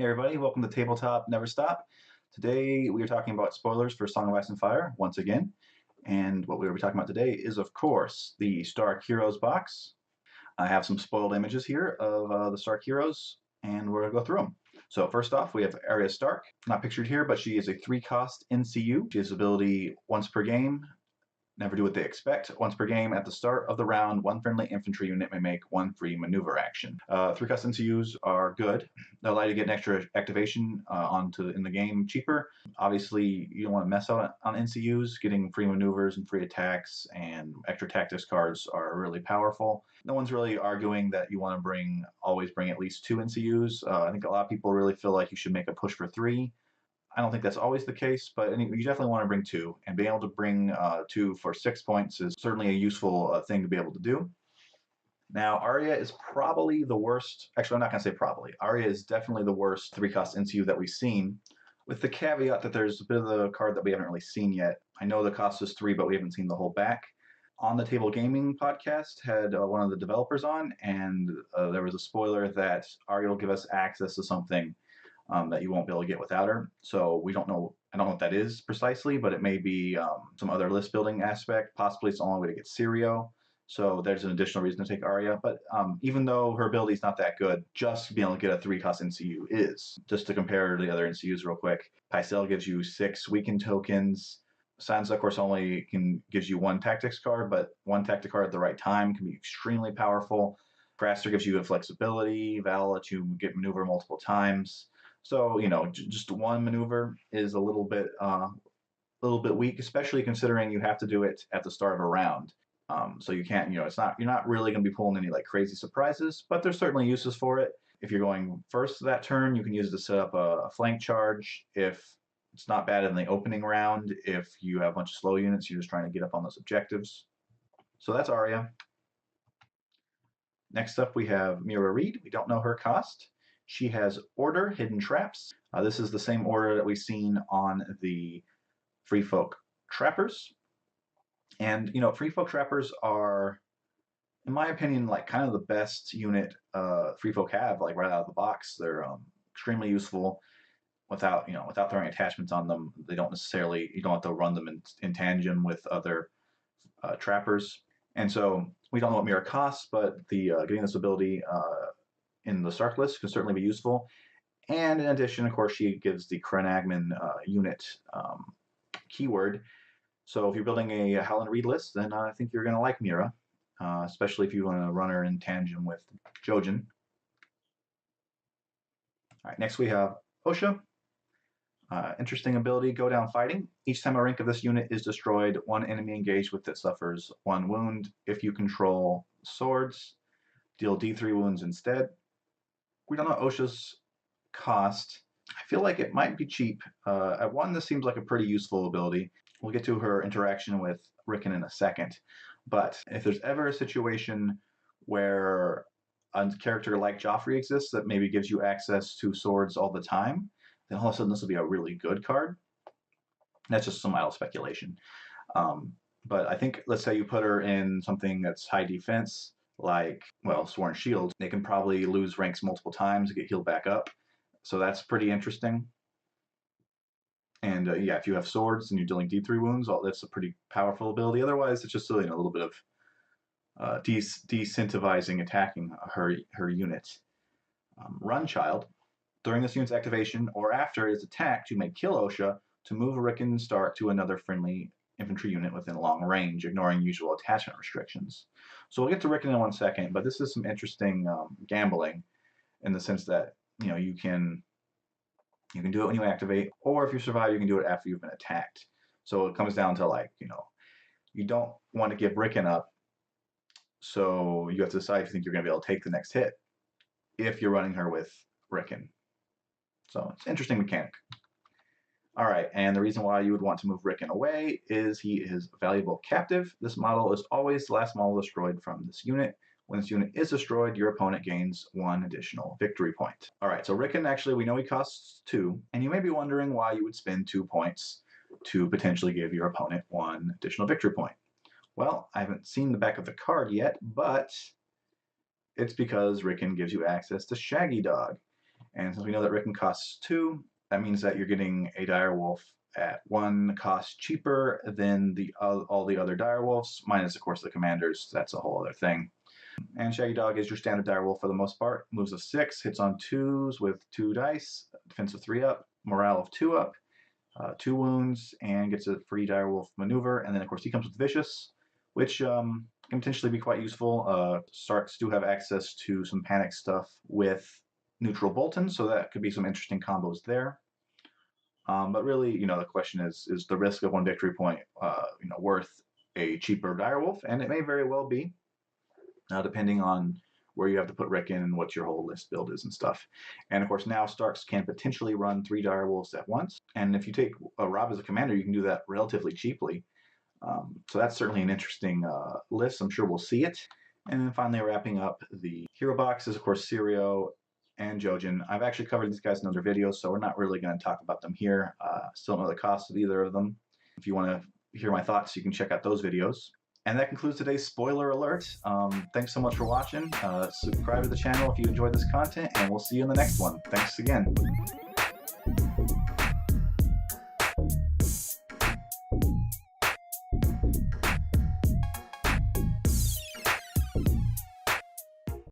Hey everybody, welcome to Tabletop Never Stop. Today we are talking about spoilers for Song of Ice and Fire once again. And what we will be talking about today is, of course, the Stark Heroes box. I have some spoiled images here of the Stark Heroes, and we're going to go through them. So first off, we have Arya Stark, not pictured here, but she is a 3-cost NCU. She has ability once per game. Never do what they expect. Once per game, at the start of the round, one friendly infantry unit may make one free maneuver action. 3-cost NCUs are good. They allow you to get an extra activation in the game cheaper. Obviously, you don't want to mess out on NCUs. Getting free maneuvers and free attacks and extra tactics cards are really powerful. No one's really arguing that you want to always bring at least 2 NCUs. I think a lot of people really feel like you should make a push for 3. I don't think that's always the case, but you definitely want to bring 2, and being able to bring 2 for 6 points is certainly a useful thing to be able to do. Now, Arya is probably the worst. Actually, I'm not going to say probably. Arya is definitely the worst 3-cost NCU that we've seen, with the caveat that there's a bit of the card that we haven't really seen yet. I know the cost is 3, but we haven't seen the whole back. On the Table Gaming podcast had one of the developers on, and there was a spoiler that Arya will give us access to something that you won't be able to get without her. So we don't know. I don't know what that is precisely, but it may be some other list building aspect. Possibly it's the only way to get Syrio. So there's an additional reason to take Arya. But even though her ability is not that good, just being able to get a 3-cost NCU is. Just to compare to the other NCUs real quick, Pycelle gives you 6 weakened tokens. Sansa, of course, only gives you 1 tactics card, but 1 tactic card at the right time can be extremely powerful. Craster gives you a flexibility. Val lets you get maneuver multiple times. So, just 1 maneuver is a little bit weak, especially considering you have to do it at the start of a round. So you can't, you're not really going to be pulling any like crazy surprises, but there's certainly uses for it. If you're going first that turn, you can use it to set up a flank charge. If it's not bad in the opening round, if you have a bunch of slow units, you're just trying to get up on those objectives. So that's Arya. Next up, we have Meera Reed. We don't know her cost. She has Order, Hidden Traps. This is the same order that we've seen on the Free Folk Trappers. And, Free Folk Trappers are, in my opinion, like kind of the best unit Free Folk have, like right out of the box. They're extremely useful without throwing attachments on them. You don't have to run them in tandem with other trappers. And so we don't know what Meera costs, but getting this ability in the Stark list can certainly be useful. And in addition, of course, she gives the Crenagman unit keyword. So if you're building a Howland Reed list, then I think you're going to like Meera, especially if you want to run her in tandem with Jojen. All right, next we have Osha. Interesting ability, Go Down Fighting. Each time a rank of this unit is destroyed, one enemy engaged with it suffers 1 wound. If you control swords, deal D3 wounds instead. We don't know Osha's cost. I feel like it might be cheap. At 1, this seems like a pretty useful ability. We'll get to her interaction with Rickon in a second. But if there's ever a situation where a character like Joffrey exists that maybe gives you access to swords all the time, then all of a sudden this will be a really good card. That's just some idle speculation. But I think, let's say you put her in something that's high defense, like, Sworn Shield, they can probably lose ranks multiple times to get healed back up. So that's pretty interesting. And if you have swords and you're dealing D3 wounds, that's a pretty powerful ability. Otherwise, it's just a little bit of decentivizing attacking her unit. Run Child. During this unit's activation or after it is attacked, you may kill Osha to move Rickon Stark to another friendly infantry unit within long range, ignoring usual attachment restrictions. So we'll get to Rickon in 1 second, but this is some interesting gambling in the sense that you can do it when you activate, or if you survive, you can do it after you've been attacked. So it comes down to you don't want to give Rickon up, so you have to decide if you think you're going to be able to take the next hit if you're running her with Rickon. So it's an interesting mechanic. All right, and the reason why you would want to move Rickon away is he is a valuable captive. This model is always the last model destroyed from this unit. When this unit is destroyed, your opponent gains 1 additional victory point. All right, so Rickon, actually, we know he costs 2, and you may be wondering why you would spend 2 points to potentially give your opponent 1 additional victory point. Well, I haven't seen the back of the card yet, but it's because Rickon gives you access to Shaggy Dog. And since we know that Rickon costs 2, that means that you're getting a direwolf at 1 cost cheaper than all the other direwolves, minus of course the commanders. That's a whole other thing. And Shaggy Dog is your standard direwolf for the most part. Moves of 6, hits on 2s with 2 dice, defense of 3 up, morale of 2 up, 2 wounds, and gets a free direwolf maneuver. And then of course he comes with vicious, which can potentially be quite useful. Starks do have access to some panic stuff with neutral Bolton, so that could be some interesting combos there. But really, the question is the risk of 1 victory point, worth a cheaper direwolf? And it may very well be, depending on where you have to put Rickon and what your whole list build is and stuff. And of course, now Starks can potentially run 3 direwolves at once. And if you take Rob as a commander, you can do that relatively cheaply. So that's certainly an interesting list. I'm sure we'll see it. And then finally, wrapping up the hero box is, of course, Syrio and Jojen. I've actually covered these guys in other videos, so we're not really going to talk about them here. Still don't know the cost of either of them. If you want to hear my thoughts, you can check out those videos. And that concludes today's spoiler alert. Thanks so much for watching. Subscribe to the channel if you enjoyed this content, and we'll see you in the next one. Thanks again.